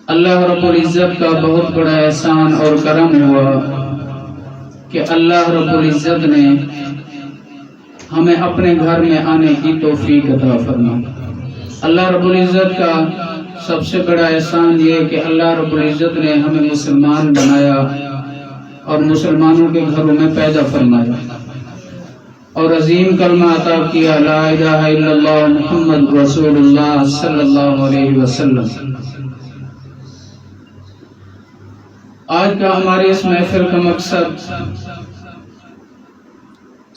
اللہ رب العزت کا بہت بڑا احسان اور کرم ہوا کہ اللہ رب العزت نے ہمیں اپنے گھر میں آنے کی توفیق عطا فرمائی۔ اللہ رب العزت کا سب سے بڑا احسان یہ کہ اللہ رب العزت نے ہمیں مسلمان بنایا اور مسلمانوں کے گھروں میں پیدا فرمایا اور عظیم کلمہ عطا کیا، لا الہ الا اللہ محمد رسول اللہ صلی اللہ علیہ وسلم۔ آج کا ہمارے اس محفل کا مقصد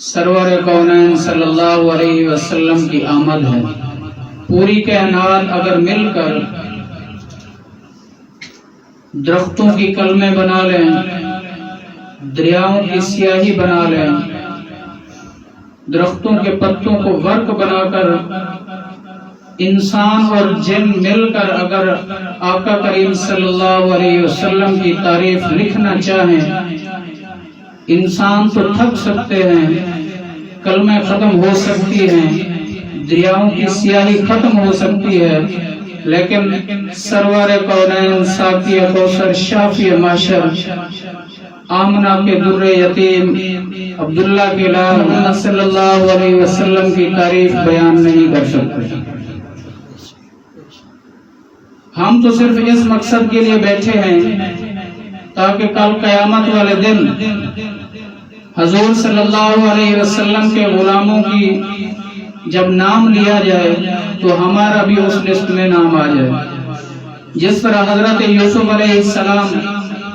سرور کونین صلی اللہ علیہ وسلم کی آمد ہے۔ پوری کائنات اگر مل کر درختوں کی کلمیں بنا لیں، دریاؤں کی سیاہی بنا لیں، درختوں کے پتوں کو ورق بنا کر انسان اور جن مل کر اگر آقا کریم صلی اللہ علیہ وسلم کی تعریف لکھنا چاہیں، انسان تو تھک سکتے ہیں، کلمیں ختم ہو سکتی ہیں، دریاؤں کی سیاہی ختم ہو سکتی ہے، لیکن سرور کونین ساقی کوثر شافی معشر آمنہ کے در یتیم عبداللہ کے لال محمد صلی اللہ علیہ وسلم کی تعریف بیان نہیں کر سکتے۔ ہم تو صرف اس مقصد کے لیے بیٹھے ہیں تاکہ کل قیامت والے دن حضور صلی اللہ علیہ وسلم کے غلاموں کی جب نام لیا جائے تو ہمارا بھی اس لسٹ میں نام آ جائے۔ جس طرح حضرت یوسف علیہ السلام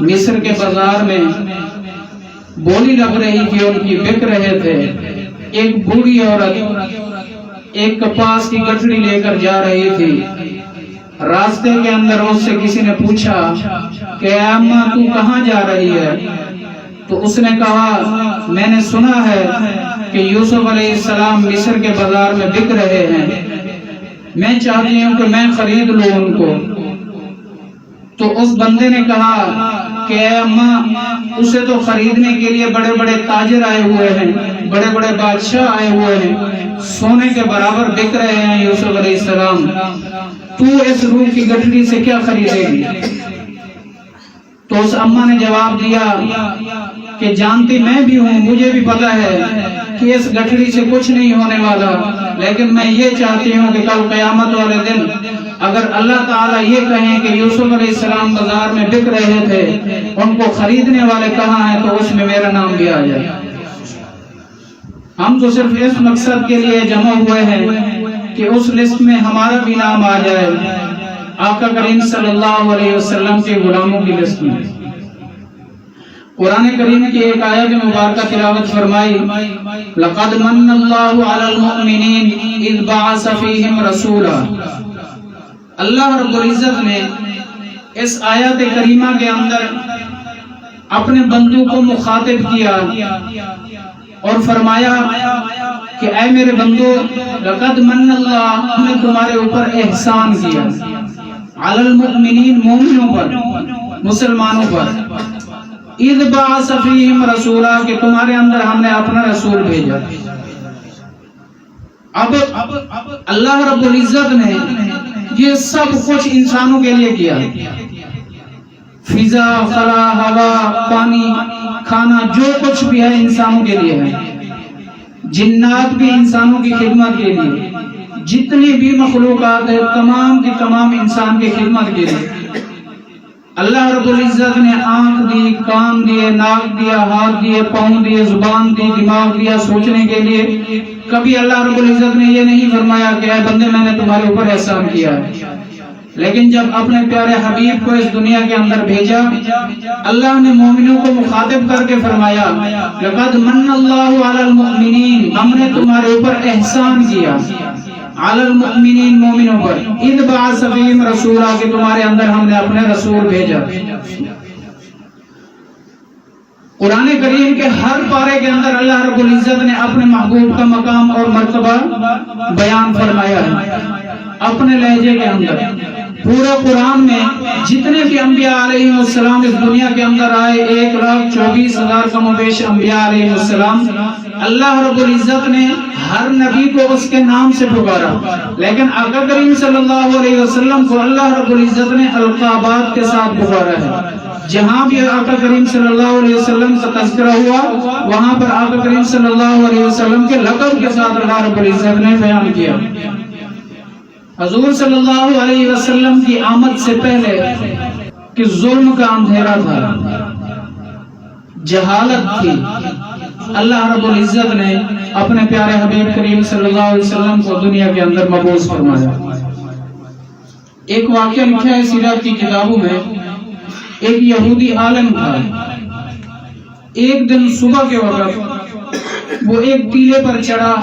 مصر کے بازار میں بولی لگ رہی تھی، ان کی بک رہے تھے، ایک بوڑھی عورت ایک کپاس کی گٹھڑی لے کر جا رہی تھی۔ راستے کے اندر اس سے کسی نے پوچھا کہ اے اماں تو کہاں جا رہی ہے؟ تو اس نے کہا میں نے سنا ہے کہ یوسف علیہ السلام مصر کے بازار میں بک رہے ہیں، میں چاہتی ہوں کہ میں خرید لوں ان کو۔ تو اس بندے نے کہا کہ اے اماں اسے تو خریدنے کے لیے بڑے بڑے تاجر آئے ہوئے ہیں، بڑے بڑے بادشاہ آئے ہوئے ہیں، سونے کے برابر بک رہے ہیں یوسف علیہ السلام، تو اس روح کی گٹھڑی سے کیا خریدے گی؟ تو اس اماں نے جواب دیا کہ جانتی میں بھی ہوں، مجھے بھی پتا ہے کہ اس گٹھڑی سے کچھ نہیں ہونے والا، لیکن میں یہ چاہتی ہوں کہ کل قیامت والے دن اگر اللہ تعالیٰ یہ کہیں کہ یوسف علیہ السلام بازار میں بک رہے تھے، ان کو خریدنے والے کہاں ہیں، تو اس میں میرا نام بھی آ جائے۔ ہم تو صرف اس مقصد کے لیے جمع ہوئے ہیں کہ اس لسٹ میں ہمارا بھی نام آ جائے، آقا کریم صلی اللہ علیہ وسلم کے غلاموں کی لسٹ میں۔ قرآن کریم کی ایک آیت مبارکہ تلاوت فرمائی، لقد من اللہ علی المؤمنین اذ بعث فیہم رسولا۔ اللہ رب العزت نے اس آیت کریمہ کے اندر اپنے بندوں کو مخاطب کیا اور فرمایا کہ اے میرے بندو، لقد من اللہ، ہم نے تمہارے اوپر احسان کیا، علی المؤمنین، مومنوں پر، مسلمانوں پر، اذ بعث فیہم رسولا، کہ تمہارے اندر ہم نے اپنا رسول بھیجا۔ اب اللہ رب العزت نے یہ سب کچھ انسانوں کے لیے کیا، فضا، خلا، ہوا، پانی، کھانا، جو کچھ بھی ہے انسانوں کے لیے ہے، جنات بھی انسانوں کی خدمت کے لیے، جتنی بھی مخلوقات ہے تمام کی تمام انسان کی خدمت کے لیے۔ اللہ رب العزت نے آنکھ دی، کان دیے، ناک دیا، ہاتھ دیے، پاؤں دیے، زبان دی، دماغ دیا سوچنے کے لیے۔ کبھی اللہ رب العزت نے یہ نہیں فرمایا کہ اے بندے میں نے تمہارے اوپر احسان کیا ہے، لیکن جب اپنے پیارے حبیب کو اس دنیا کے اندر بھیجا، اللہ نے مومنوں کو مخاطب کر کے فرمایا، لقد من اللہ علی المؤمنین، ہم نے تمہارے اوپر احسان کیا، علی المؤمنین، مومنوں پر، اذ بعث فیہم رسولا، کہ تمہارے اندر ہم نے اپنے رسول بھیجا۔ قرآن کریم کے ہر پارے کے اندر اللہ رب العزت نے اپنے محبوب کا مقام اور مرتبہ بیان فرمایا ہے اپنے لہجے کے اندر۔ پورا قرآن میں جتنے بھی انبیاء علیہ السلام اس دنیا کے اندر آئے، 1,24,000 کم و بیش انبیاء علیہ السلام، اللہ رب العزت نے ہر نبی کو اس کے نام سے پکارا، لیکن آقا کریم صلی اللہ علیہ وسلم کو اللہ رب العزت نے القابات کے ساتھ پکارا ہے۔ جہاں بھی آقا کریم صلی اللہ علیہ وسلم کا تذکرہ ہوا وہاں پر آقا کریم صلی اللہ علیہ وسلم کے لقب کے ساتھ اللہ رب العزت نے بیان کیا۔ حضور صلی اللہ علیہ وسلم کی آمد سے پہلے کہ ظلم کا اندھیرا تھا، جہالت تھی، اللہ رب العزت نے اپنے پیارے حبیب کریم صلی اللہ علیہ وسلم کو دنیا کے اندر مبعوث فرمایا۔ ایک واقعہ لکھا ہے سیرت کی کتابوں میں، ایک یہودی عالم تھا۔ ایک دن صبح کے وقت وہ ایک ٹیلے پر چڑھا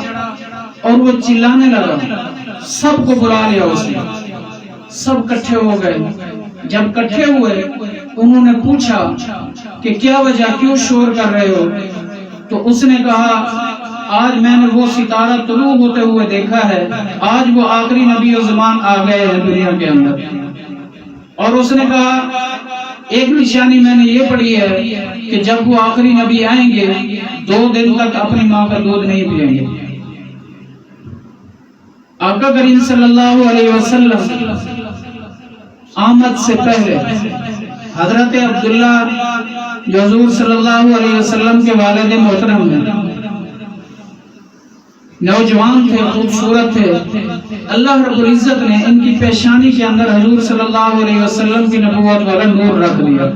اور وہ چلانے لگا، سب کو بلا لیا اس نے، سب کٹھے ہو گئے۔ جب کٹھے ہوئے انہوں نے پوچھا کہ کیا وجہ، کیوں شور کر رہے ہو؟ تو اس نے کہا آج میں نے وہ ستارہ طلوع ہوتے ہوئے دیکھا ہے، آج وہ آخری نبی و زمان آ گئے ہیں دنیا کے اندر۔ اور اس نے کہا ایک نشانی میں نے یہ پڑھی ہے کہ جب وہ آخری نبی آئیں گے 2 دن تک اپنی ماں کا دودھ نہیں پئیں گے۔ آقا کریم صلی اللہ علیہ وسلم آمد سے پہلے حضرت عبداللہ جو حضور صلی اللہ علیہ وسلم کے والد محترم ہیں، نوجوان تھے، خوبصورت تھے، اللہ رب العزت نے ان کی پیشانی کے اندر حضور صلی اللہ علیہ وسلم کی نبوت والا نور رکھ دیا۔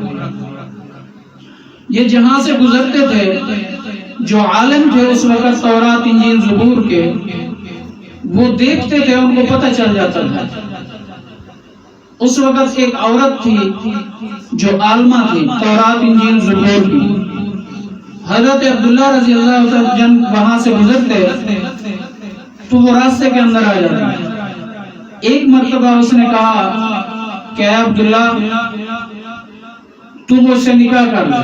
یہ جہاں سے گزرتے تھے، جو عالم تھے اس وقت تورات انجیل زبور کے، وہ دیکھتے تھے، ان کو پتہ چل جاتا تھا۔ اس وقت ایک عورت تھی جو عالمہ تھی تورات انجیل زبور کی، حضرت عبداللہ رضی اللہ عنہ جن وہاں سے گزرتے تو وہ راستے کے اندر آ جاتے۔ ایک مرتبہ اس نے کہا کہ اے عبداللہ تو مجھ سے نکاح کر لے۔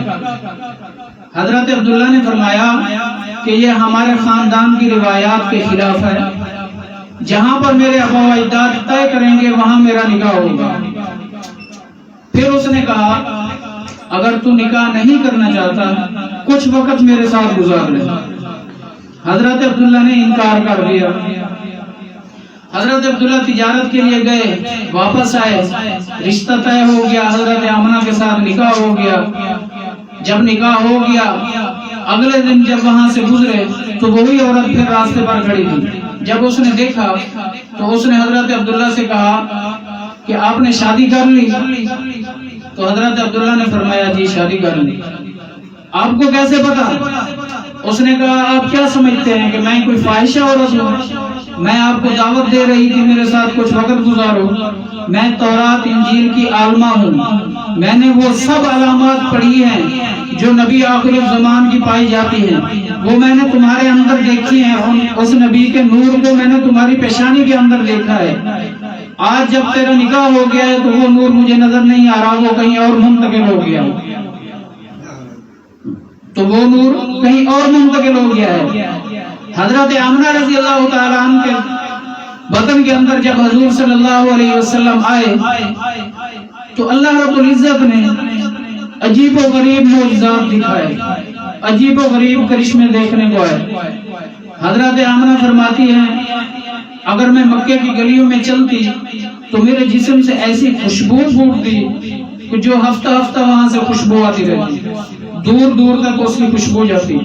حضرت عبداللہ نے فرمایا کہ یہ ہمارے خاندان کی روایات کے خلاف ہے، جہاں پر میرے آبا و اجداد طے کریں گے وہاں میرا نکاح ہوگا۔ پھر اس نے کہا اگر تو نکاح نہیں کرنا چاہتا کچھ وقت میرے ساتھ گزار لے۔ حضرت عبداللہ نے انکار کر دیا۔ حضرت عبداللہ تجارت کے لیے گئے، واپس آئے، رشتہ طے ہو گیا، حضرت آمنہ کے ساتھ نکاح ہو گیا۔ جب نکاح ہو گیا اگلے دن جب وہاں سے گزرے تو وہی عورت پھر راستے پر کھڑی تھی۔ جب اس نے دیکھا تو اس نے حضرت عبداللہ سے کہا کہ آپ نے شادی کر لی؟ تو حضرت عبداللہ نے فرمایا جی شادی کر لی۔ آپ کو کیسے پتا؟ اس نے کہا آپ کیا سمجھتے ہیں کہ میں کوئی فاحشہ عورت ہوں؟ میں آپ کو دعوت دے رہی تھی میرے ساتھ کچھ وقت گزارو۔ میں تورات انجیل کی عالمہ ہوں، میں نے وہ سب علامات پڑھی ہیں جو نبی آخر زمان کی پائی جاتی ہیں، وہ میں نے تمہارے اندر دیکھی ہیں، اس نبی کے نور کو میں نے تمہاری پیشانی کے اندر دیکھا ہے۔ آج جب تیرا نکاح ہو گیا ہے تو وہ نور مجھے نظر نہیں آ رہا، وہ کہیں اور منتقل ہو گیا، تو وہ نور کہیں اور منتقل ہو گیا ہے۔ حضرت آمنہ رضی اللہ تعالیٰ عنہ کے بدن کے اندر جب حضور صلی اللہ علیہ وسلم آئے تو اللہ رب العزت نے عجیب و غریب معجزات دکھائے، عجیب و غریب کرشمے دیکھنے کو آئے۔ حضرت آمنہ فرماتی ہیں اگر میں مکے کی گلیوں میں چلتی تو میرے جسم سے ایسی خوشبو پھوٹتی کہ جو ہفتہ ہفتہ وہاں سے خوشبو آتی رہتی، دور دور تک اس کی خوشبو جاتی۔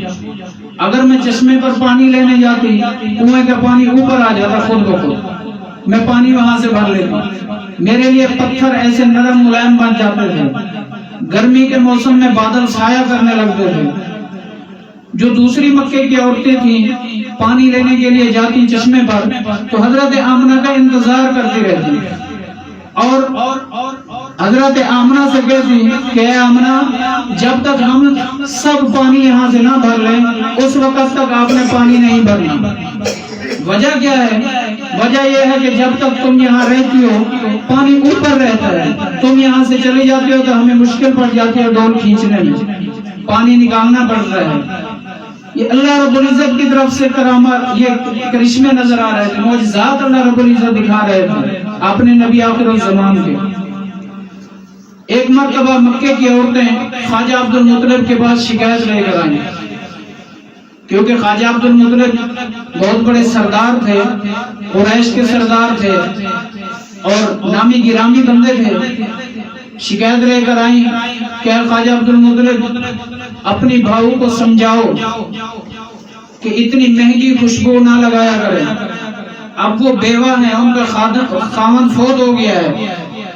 اگر میں چشمے پر پانی لینے جاتی کنویں کا پانی اوپر آ جاتا خود بخود، میں پانی وہاں سے بھر لیتی۔ میرے لیے پتھر ایسے نرم ملائم بن جاتے تھے۔ گرمی کے موسم میں بادل سایہ کرنے لگتے تھے۔ جو دوسری مکے کی عورتیں تھیں پانی لینے کے لیے جاتی چشمے پر تو حضرت آمنہ کا انتظار کرتی رہتی، اور حضرت آمنہ سے کہتی کہ اے آمنہ جب تک ہم سب پانی یہاں سے نہ بھر لیں اس وقت تک آپ نے پانی نہیں بھرنا۔ وجہ کیا ہے؟ وجہ یہ ہے کہ جب تک تم یہاں رہتی ہو پانی اوپر رہتا ہے، تم یہاں سے چلی جاتی ہو تو ہمیں مشکل پڑ جاتی ہے ڈول کھینچنے میں، پانی نکالنا پڑتا ہے۔ یہ اللہ رب العزت کی طرف سے کرامات، یہ کرشمے نظر آ رہے تھے، معجزات اللہ رب العزت دکھا رہے تھے اپنے نبی آخر الزمان کے۔ ایک مرتبہ مکے کی عورتیں خواجہ عبد المطلب کے پاس شکایت لے کر آئیں کیونکہ خواجہ عبد المطلب بہت بڑے سردار تھے، قریش کے سردار تھے اور نامی گرامی بندے تھے۔ شکایت لے کر آئیں کہ خواجہ عبد المطلب اپنی بھاؤ کو سمجھاؤ کہ اتنی مہنگی خوشبو نہ لگایا کریں، اب وہ بیوہ ہیں، ان کا خاوند فوت ہو گیا ہے،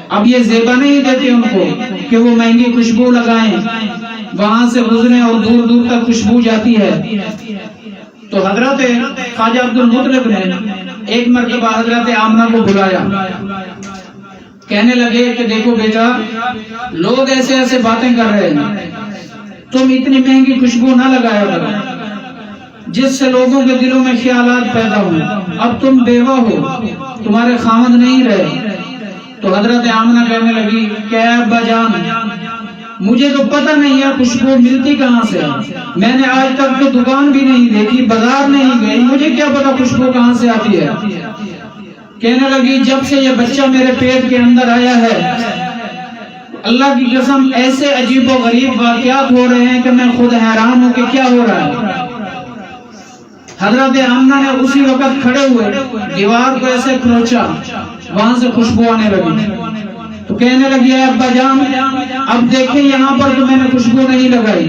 اب یہ زیبا نہیں دیتے ان کو کہ وہ مہنگی خوشبو لگائیں، وہاں سے گزریں اور دور دور تک خوشبو جاتی ہے۔ تو حضرت خواجہ عبد المطلب نے ایک مرتبہ حضرت آمنہ کو بلایا، کہنے لگے کہ دیکھو بیٹا، لوگ ایسے ایسے باتیں کر رہے ہیں، تم اتنی مہنگی خوشبو نہ لگایا کرو جس سے لوگوں کے دلوں میں خیالات پیدا ہوں، اب تم بیوہ ہو، تمہارے خاوند نہیں رہے۔ تو حضرت آمنہ کہنے لگی کہ اے ابا جان، مجھے تو پتہ نہیں ہے خوشبو ملتی کہاں سے، میں نے آج تک تو دکان بھی نہیں دیکھی، بازار نہیں گئی، مجھے کیا پتا خوشبو کہاں سے آتی ہے۔ کہنے لگی جب سے یہ بچہ میرے پیٹ کے اندر آیا ہے، اللہ کی قسم ایسے عجیب و غریب واقعات ہو رہے ہیں کہ میں خود حیران ہوں کہ کیا ہو رہا ہے۔ حضرت آمنہ نے اسی وقت کھڑے ہوئے دیوار کو ایسے کھروچا، وہاں سے خوشبو آنے لگی۔ تو کہنے لگی اے ابا جان، اب دیکھیں یہاں پر تو میں نے خوشبو نہیں لگائی،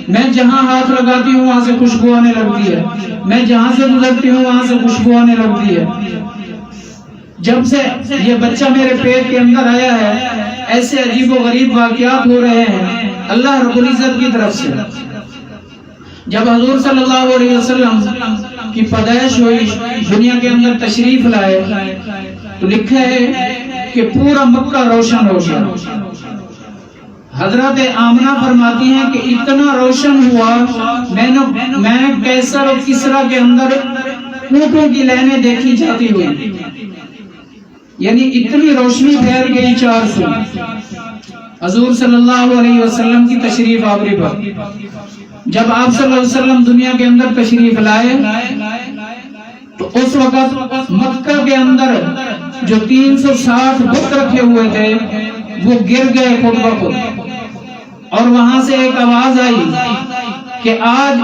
میں جہاں ہاتھ لگاتی ہوں وہاں سے خوشبو آنے لگتی ہے، میں جہاں سے گزرتی ہوں وہاں سے خوشبو آنے لگتی ہے۔ جب سے یہ بچہ میرے پیٹ کے اندر آیا ہے، ایسے عجیب و غریب واقعات ہو رہے ہیں اللہ رب العزت کی طرف سے۔ جب حضور صلی اللہ علیہ وسلم کی پیدائش ہوئی، دنیا کے اندر تشریف لائے، تو لکھا ہے کہ پورا مکہ روشن ہو گیا۔ حضرت آمنہ فرماتی ہیں کہ اتنا روشن ہوا، میں کیسر اور کسرا کے اندر اونٹوں کی لائنیں دیکھی جاتی ہوئی، یعنی اتنی روشنی پھیل گئی چار سو حضور صلی اللہ علیہ وسلم کی تشریف آوری پر۔ جب آپ صلی اللہ علیہ وسلم دنیا کے اندر تشریف لائے تو اس وقت مکہ کے اندر جو 360 بت رکھے ہوئے تھے وہ گر گئے خود بخود، اور وہاں سے ایک آواز آئی کہ آج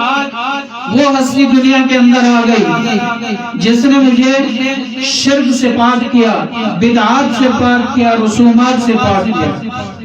وہ ہستی دنیا کے اندر آ گئی جس نے مجھے شرک سے پاک کیا، بدعات سے پاک کیا، رسومات سے پاک کیا۔